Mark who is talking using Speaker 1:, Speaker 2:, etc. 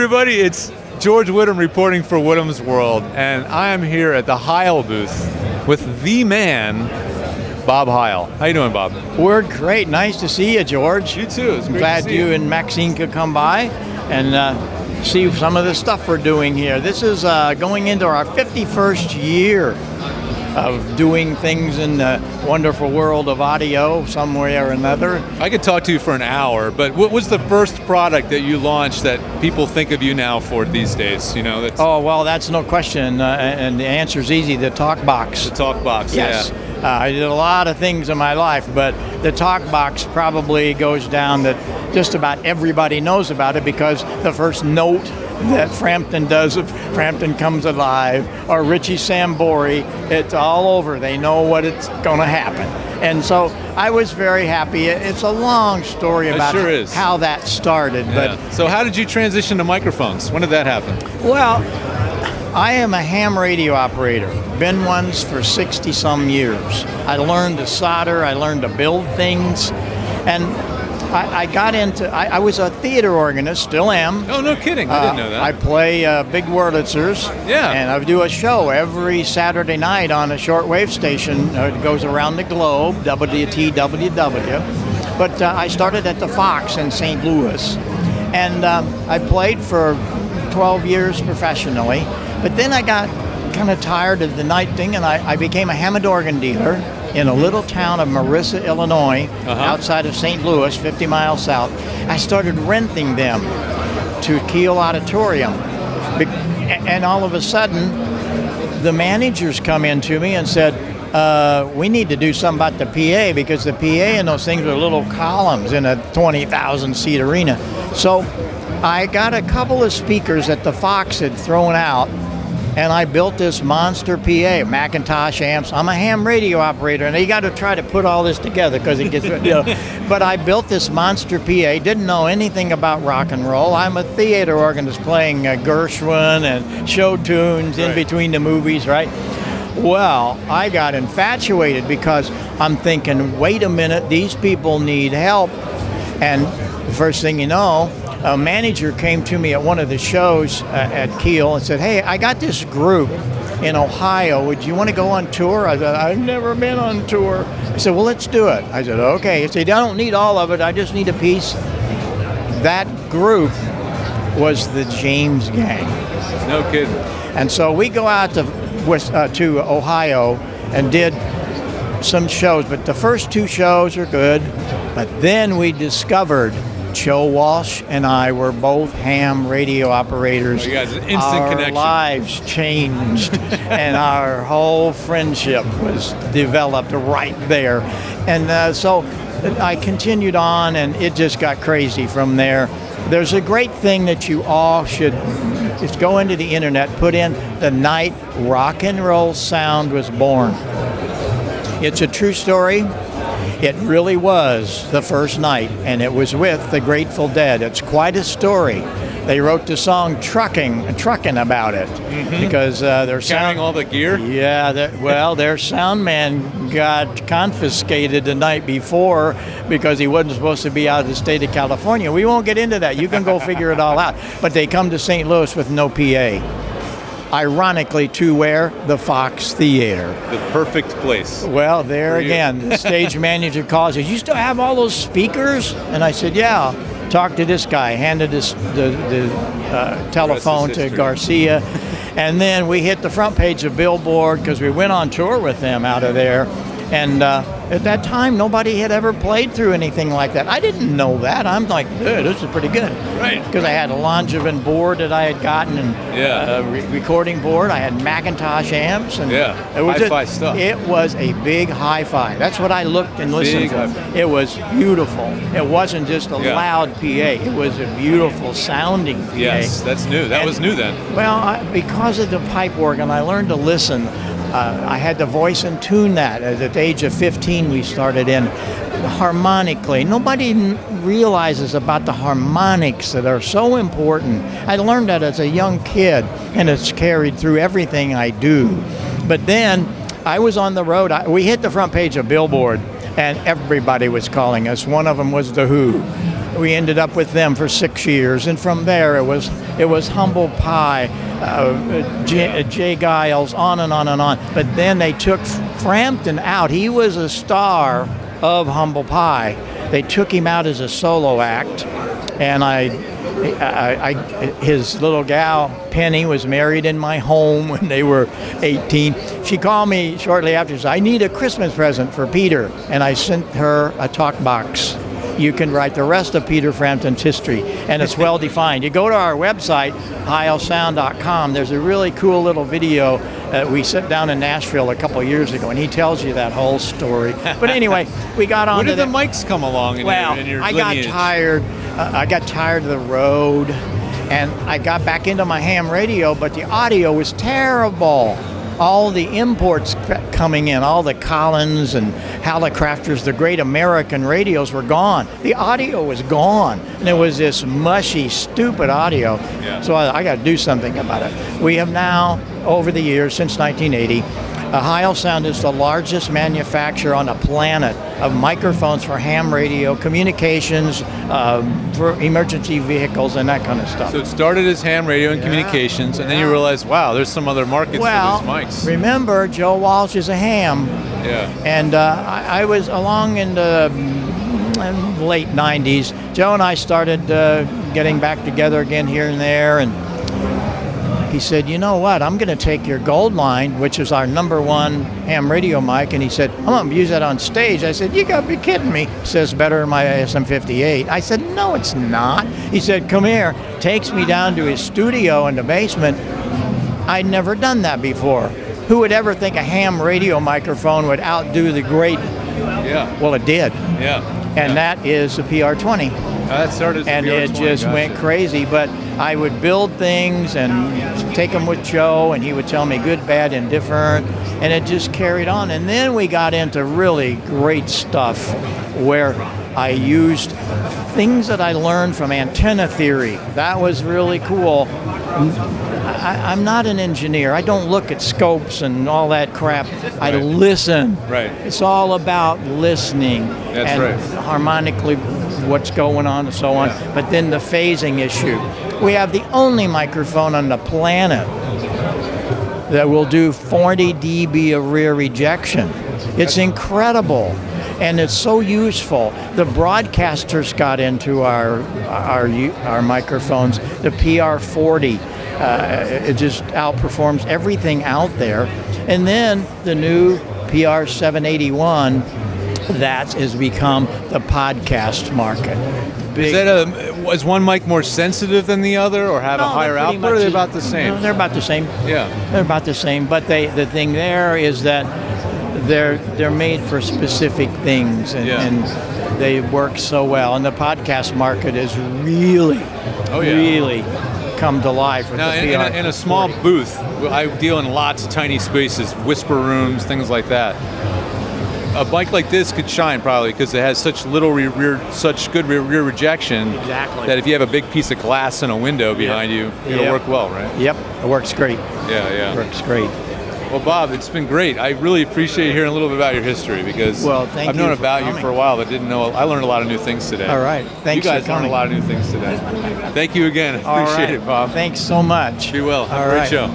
Speaker 1: everybody, it's George Whittam reporting for Whittam's World, and I am here at the Heil booth with the man, Bob Heil. How you doing, Bob?
Speaker 2: We're great. Nice to see you, George.
Speaker 1: You too. It's
Speaker 2: I'm
Speaker 1: great
Speaker 2: glad
Speaker 1: to see
Speaker 2: you and Maxine could come by and see some of the stuff we're doing here. This is going into our 51st year of doing things in the wonderful world of audio some way or another.
Speaker 1: I could talk to you for an hour, but what was the first product that you launched that people think of you now for these days? You know, that's
Speaker 2: Oh, well, that's no question, and the answer's easy, the talk box.
Speaker 1: the talk box.
Speaker 2: Yes.
Speaker 1: Yeah.
Speaker 2: I did a lot of things in my life, but the talk box probably goes down that just about everybody knows about it because the first note that Frampton does of Frampton Comes Alive or Richie Sambori, it's all over. They know what it's going to happen. And so I was very happy. It's a long story
Speaker 1: It
Speaker 2: about
Speaker 1: sure is.
Speaker 2: how that started.
Speaker 1: Yeah. So how did you transition to microphones? When did that happen?
Speaker 2: But, well, I am a ham radio operator. Been one for 60-some years. I learned to solder. I learned to build things. And I got into, I was a theater organist, still am.
Speaker 1: Oh, no kidding. I didn't know that.
Speaker 2: I play big Wurlitzers.
Speaker 1: Yeah.
Speaker 2: And I do a show every Saturday night on a shortwave station. It goes around the globe, WTWW. But I started at the Fox in St. Louis. And I played for 12 years professionally. But then I got kind of tired of the night thing, and I became a Hammond organ dealer in a little town of Marissa, Illinois, outside of St. Louis, 50 miles south. I started renting them to Kiel Auditorium. And all of a sudden, the managers come in to me and said, we need to do something about the PA because the PA in those things are little columns in a 20,000 seat arena. So I got a couple of speakers that the Fox had thrown out, and I built this monster PA, Macintosh amps. I'm a ham radio operator, and you got to try to put all this together because it gets, But I built this monster PA, didn't know anything about rock and roll. I'm a theater organist playing Gershwin and show tunes in between the movies, right? Well, I got infatuated because I'm thinking, wait a minute, these people need help. And the first thing you know, a manager came to me at one of the shows at Kiel and said, hey, I got this group in Ohio. Would you want to go on tour? I said, I've never been on tour. I said, well, let's do it. I said, okay. He said, I don't need all of it. I just need a piece. That group was the James Gang.
Speaker 1: No kidding.
Speaker 2: And so we go out to Ohio and did some shows. But the first two shows are good. But then we discovered Joe Walsh and I were both ham radio operators.
Speaker 1: You guys, an instant connection.
Speaker 2: Our lives changed, and our whole friendship was developed right there. And so I continued on, and it just got crazy from there. There's a great thing that you all should just go into the internet, put in the night rock and roll sound was born. It's a true story. It really was the first night, and it was with the Grateful Dead. It's quite a story. They wrote the song Trucking about it because their
Speaker 1: Carrying all the gear?
Speaker 2: Yeah, their sound man got confiscated the night before because he wasn't supposed to be out of the state of California. We won't get into that. You can go figure it all out. But they come to St. Louis with no PA. Ironically, to where? The Fox Theater.
Speaker 1: The perfect place.
Speaker 2: Well, there again, the stage manager calls, says, you still have all those speakers? And I said, yeah. Talk to this guy, handed the telephone to Garcia. And then we hit the front page of Billboard because we went on tour with them out of there. And at that time, nobody had ever played through anything like that. I didn't know that. I'm like, this is pretty good.
Speaker 1: Right.
Speaker 2: Because I had a Longevin board that I had gotten and a recording board. I had Macintosh amps. And it was
Speaker 1: hi-fi stuff.
Speaker 2: It was a big hi-fi. That's what I looked and listened to.
Speaker 1: Hi-fi.
Speaker 2: It was beautiful. It wasn't just a loud PA. It was a beautiful sounding PA.
Speaker 1: Yes, that's new. That was new then.
Speaker 2: Well, because of the pipe organ, I learned to listen. I had to voice and tune that. At the age of 15, we started in harmonically. Nobody realizes about the harmonics that are so important. I learned that as a young kid, and it's carried through everything I do. But then I was on the road. We hit the front page of Billboard, and everybody was calling us. One of them was The Who. we ended up with them for 6 years, and from there it was Humble Pie, Jay Giles, on and on and on. But then they took Frampton out. He was a star of Humble Pie. They took him out as a solo act, and his little gal Penny was married in my home when they were 18. She called me shortly after. She said, "I need a Christmas present for Peter," and I sent her a talk box. You can write the rest of Peter Frampton's history, and it's well defined. You go to our website, heilsound.com. There's a really cool little video that we sat down in Nashville a couple of years ago, and he tells you that whole story. But anyway, we got on.
Speaker 1: When did the mics come along in your
Speaker 2: I
Speaker 1: lineage?
Speaker 2: got tired. I got tired of the road, and I got back into my ham radio, but the audio was terrible. All the imports coming in, all the Collins and Hallicrafters, the great American radios were gone. The audio was gone, and it was this mushy, stupid audio.
Speaker 1: Yeah.
Speaker 2: So I got to do something about it. We have now, over the years, since 1980, Heil Sound is the largest manufacturer on the planet of microphones for ham radio, communications, for emergency vehicles, and that kind of stuff.
Speaker 1: So it started as ham radio and communications, and then you realized, wow, there's some other markets for these mics.
Speaker 2: Remember, Joe Walsh is a ham.
Speaker 1: Yeah.
Speaker 2: And I was along in the late 90s. Joe and I started getting back together again here and there, and he said, "You know what, I'm going to take your Gold Line, which is our #1 ham radio mic," and he said, "I'm going to use that on stage." I said, "You got to be kidding me." He says, "Better than my SM58. I said, "No, it's not." He said, "Come here." Takes me down to his studio in the basement. I'd never done that before. Who would ever think a ham radio microphone would outdo the great?
Speaker 1: Yeah.
Speaker 2: Well, it did.
Speaker 1: Yeah.
Speaker 2: And that is the PR20.
Speaker 1: That started as
Speaker 2: And
Speaker 1: PR20,
Speaker 2: it just
Speaker 1: gotcha.
Speaker 2: went crazy. But I would build things and take them with Joe, and he would tell me good, bad, indifferent, and it just carried on. And then we got into really great stuff where I used things that I learned from antenna theory. That was really cool. I'm not an engineer. I don't look at scopes and all that crap. I
Speaker 1: Right.
Speaker 2: listen.
Speaker 1: Right.
Speaker 2: It's all about listening.
Speaker 1: That's
Speaker 2: and
Speaker 1: right.
Speaker 2: harmonically what's going on and so on.
Speaker 1: Yeah.
Speaker 2: But then the phasing issue. We have the only microphone on the planet that will do 40 dB of rear rejection. It's incredible. And it's so useful. The broadcasters got into our microphones. The PR40, it just outperforms everything out there. And then the new PR781, that has become the podcast market.
Speaker 1: Is one mic more sensitive than the other, or have a higher output, or are they about the same?
Speaker 2: No, they're about the same.
Speaker 1: Yeah.
Speaker 2: They're about the same. But the thing there is that they're made for specific things, and they work so well. And the podcast market is really, really come to life with
Speaker 1: now,
Speaker 2: the PR.
Speaker 1: in a small booth, I deal in lots of tiny spaces, whisper rooms, things like that. A mic like this could shine probably because it has such little such good rear rejection.
Speaker 2: Exactly.
Speaker 1: That if you have a big piece of glass in a window behind you, it'll work well, right?
Speaker 2: Yep, it works great.
Speaker 1: Yeah.
Speaker 2: Works great.
Speaker 1: Well, Bob, it's been great. I really appreciate hearing a little bit about your history because I've known about you for a while, but didn't know. I learned a lot of new things today.
Speaker 2: All right. Thanks
Speaker 1: you guys
Speaker 2: for coming.
Speaker 1: learned a lot of new things today. Thank you again.
Speaker 2: All
Speaker 1: Appreciate
Speaker 2: right.
Speaker 1: it, Bob.
Speaker 2: Thanks so much.
Speaker 1: Be well. Have
Speaker 2: All
Speaker 1: a great
Speaker 2: right.
Speaker 1: show.